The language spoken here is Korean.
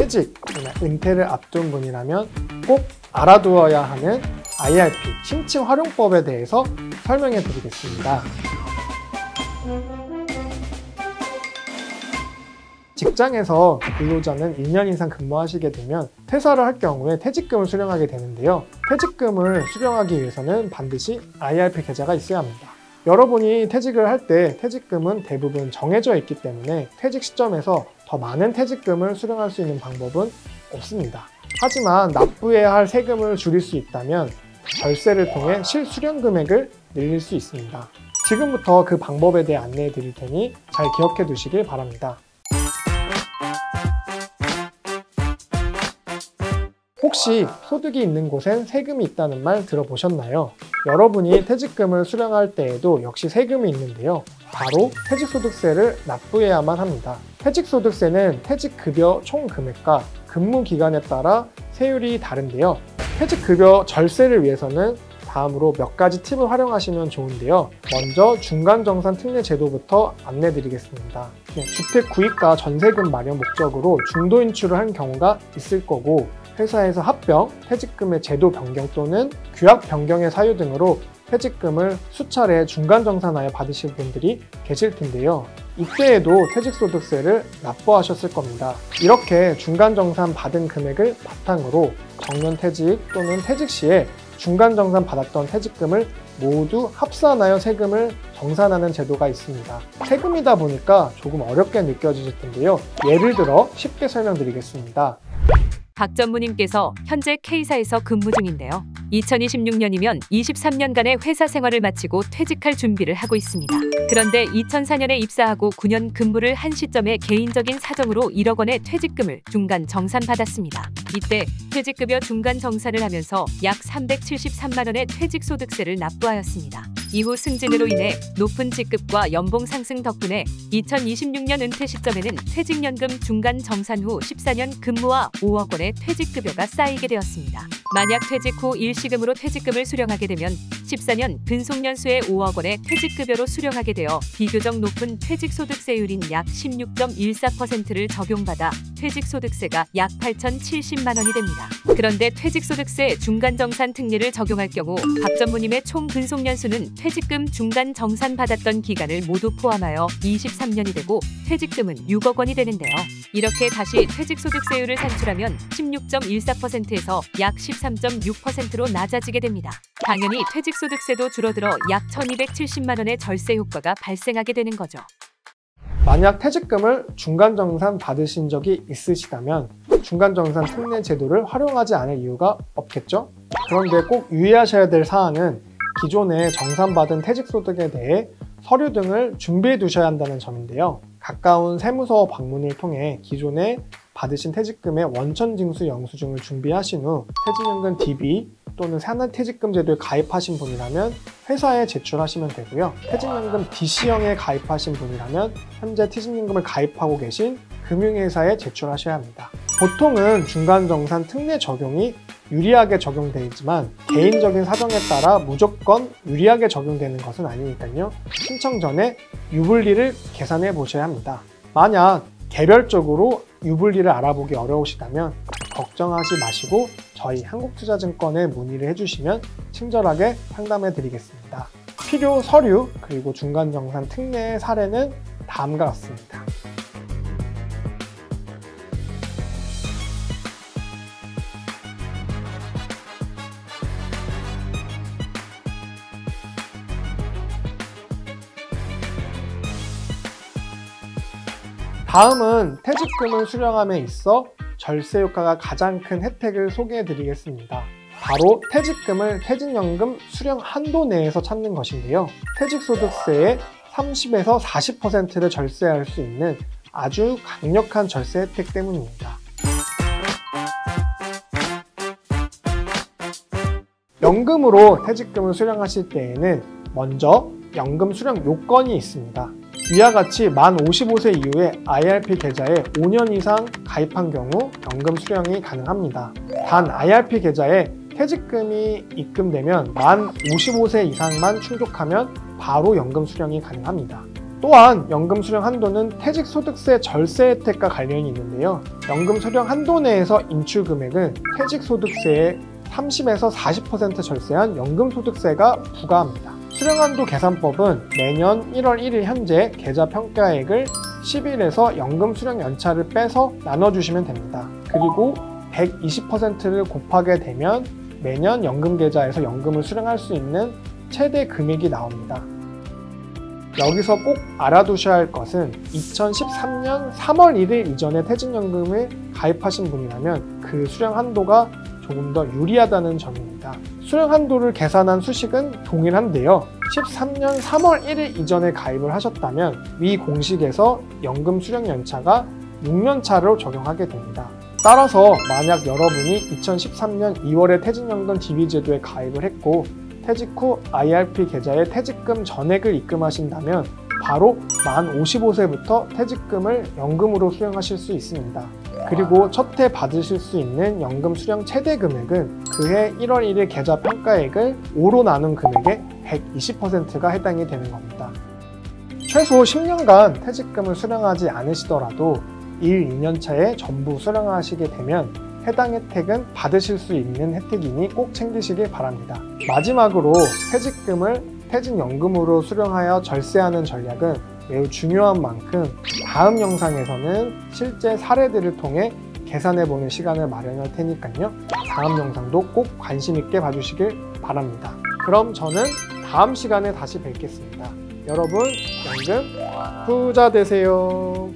퇴직, 은퇴를 앞둔 분이라면 꼭 알아두어야 하는 IRP, 심층 활용법에 대해서 설명해 드리겠습니다. 직장에서 근로자는 1년 이상 근무하시게 되면 퇴사를 할 경우에 퇴직금을 수령하게 되는데요. 퇴직금을 수령하기 위해서는 반드시 IRP 계좌가 있어야 합니다. 여러분이 퇴직을 할 때 퇴직금은 대부분 정해져 있기 때문에 퇴직 시점에서 더 많은 퇴직금을 수령할 수 있는 방법은 없습니다. 하지만 납부해야 할 세금을 줄일 수 있다면 절세를 통해 실수령 금액을 늘릴 수 있습니다. 지금부터 그 방법에 대해 안내해 드릴 테니 잘 기억해 두시길 바랍니다. 혹시 소득이 있는 곳엔 세금이 있다는 말 들어보셨나요? 여러분이 퇴직금을 수령할 때에도 역시 세금이 있는데요. 바로 퇴직소득세를 납부해야만 합니다. 퇴직소득세는 퇴직급여 총 금액과 근무 기간에 따라 세율이 다른데요. 퇴직급여 절세를 위해서는 다음으로 몇 가지 팁을 활용하시면 좋은데요. 먼저 중간정산 특례 제도부터 안내드리겠습니다. 주택 구입과 전세금 마련 목적으로 중도 인출을 한 경우가 있을 거고, 회사에서 합병, 퇴직금의 제도 변경 또는 규약 변경의 사유 등으로 퇴직금을 수차례 중간정산하여 받으실 분들이 계실 텐데요. 이때에도 퇴직소득세를 납부하셨을 겁니다. 이렇게 중간정산 받은 금액을 바탕으로 정년퇴직 또는 퇴직 시에 중간정산 받았던 퇴직금을 모두 합산하여 세금을 정산하는 제도가 있습니다. 세금이다 보니까 조금 어렵게 느껴지실 텐데요. 예를 들어 쉽게 설명드리겠습니다. 박 전무님께서 현재 K사에서 근무 중인데요. 2026년이면 23년간의 회사 생활을 마치고 퇴직할 준비를 하고 있습니다. 그런데 2004년에 입사하고 9년 근무를 한 시점에 개인적인 사정으로 1억 원의 퇴직금을 중간 정산받았습니다. 이때 퇴직급여 중간 정산을 하면서 약 373만 원의 퇴직소득세를 납부하였습니다. 이후 승진으로 인해 높은 직급과 연봉 상승 덕분에 2026년 은퇴 시점에는 퇴직연금 중간 정산 후 14년 근무와 5억 원의 퇴직급여가 쌓이게 되었습니다. 만약 퇴직 후 일시금으로 퇴직금을 수령하게 되면 14년 근속연수에 5억 원의 퇴직급여로 수령하게 되어 비교적 높은 퇴직소득세율인 약 16.14%를 적용받아 퇴직소득세가 약 8,070만 원이 됩니다. 그런데 퇴직소득세 중간정산 특례를 적용할 경우 박 전무님의 총 근속연수는 퇴직금 중간 정산 받았던 기간을 모두 포함하여 23년이 되고 퇴직금은 6억 원이 되는데요. 이렇게 다시 퇴직소득세율을 산출하면 16.14%에서 약 13.6%로 낮아지게 됩니다. 당연히 퇴직소득세도 줄어들어 약 1,270만 원의 절세 효과가 발생하게 되는 거죠. 만약 퇴직금을 중간정산 받으신 적이 있으시다면 중간정산 특례 제도를 활용하지 않을 이유가 없겠죠? 그런데 꼭 유의하셔야 될 사항은 기존에 정산받은 퇴직소득에 대해 서류 등을 준비해 두셔야 한다는 점인데요. 가까운 세무서 방문을 통해 기존에 받으신 퇴직금의 원천징수 영수증을 준비하신 후 퇴직연금 DB 또는 산하퇴직금 제도에 가입하신 분이라면 회사에 제출하시면 되고요. 퇴직연금 DC형에 가입하신 분이라면 현재 퇴직연금을 가입하고 계신 금융회사에 제출하셔야 합니다. 보통은 중간정산 특례 적용이 유리하게 적용되지만 개인적인 사정에 따라 무조건 유리하게 적용되는 것은 아니니까요. 신청 전에 유불리를 계산해 보셔야 합니다. 만약 개별적으로 유불리를 알아보기 어려우시다면 걱정하지 마시고 저희 한국투자증권에 문의를 해주시면 친절하게 상담해 드리겠습니다. 필요 서류 그리고 중간정산 특례 사례는 다음과 같습니다. 다음은 퇴직금을 수령함에 있어 절세 효과가 가장 큰 혜택을 소개해 드리겠습니다. 바로 퇴직금을 퇴직연금 수령 한도 내에서 찾는 것인데요. 퇴직소득세의 30에서 40%를 절세할 수 있는 아주 강력한 절세 혜택 때문입니다. 연금으로 퇴직금을 수령하실 때에는 먼저 연금 수령 요건이 있습니다. 위와 같이 만 55세 이후에 IRP 계좌에 5년 이상 가입한 경우 연금 수령이 가능합니다. 단 IRP 계좌에 퇴직금이 입금되면 만 55세 이상만 충족하면 바로 연금 수령이 가능합니다. 또한 연금 수령 한도는 퇴직소득세 절세 혜택과 관련이 있는데요. 연금 수령 한도 내에서 인출 금액은 퇴직소득세의 30에서 40% 절세한 연금소득세가 부과합니다. 수령한도 계산법은 매년 1월 1일 현재 계좌 평가액을 10일에서 연금 수령 연차를 빼서 나눠주시면 됩니다. 그리고 120%를 곱하게 되면 매년 연금 계좌에서 연금을 수령할 수 있는 최대 금액이 나옵니다. 여기서 꼭 알아두셔야 할 것은 2013년 3월 1일 이전에 퇴직연금을 가입하신 분이라면 그 수령 한도가 조금 더 유리하다는 점입니다. 수령 한도를 계산한 수식은 동일한데요. 13년 3월 1일 이전에 가입을 하셨다면 위 공식에서 연금 수령 연차가 6년 차로 적용하게 됩니다. 따라서 만약 여러분이 2013년 2월에 퇴직연금 DB제도에 가입을 했고 퇴직 후 IRP 계좌에 퇴직금 전액을 입금하신다면 바로 만 55세부터 퇴직금을 연금으로 수령하실 수 있습니다. 그리고 첫 해 받으실 수 있는 연금 수령 최대 금액은 그해 1월 1일 계좌 평가액을 5로 나눈 금액의 120%가 해당이 되는 겁니다. 최소 10년간 퇴직금을 수령하지 않으시더라도 1, 2년 차에 전부 수령하시게 되면 해당 혜택은 받으실 수 있는 혜택이니 꼭 챙기시길 바랍니다. 마지막으로 퇴직금을 퇴직연금으로 수령하여 절세하는 전략은 매우 중요한 만큼 다음 영상에서는 실제 사례들을 통해 계산해보는 시간을 마련할 테니까요. 다음 영상도 꼭 관심 있게 봐주시길 바랍니다. 그럼 저는 다음 시간에 다시 뵙겠습니다. 여러분, 연금 부자 되세요.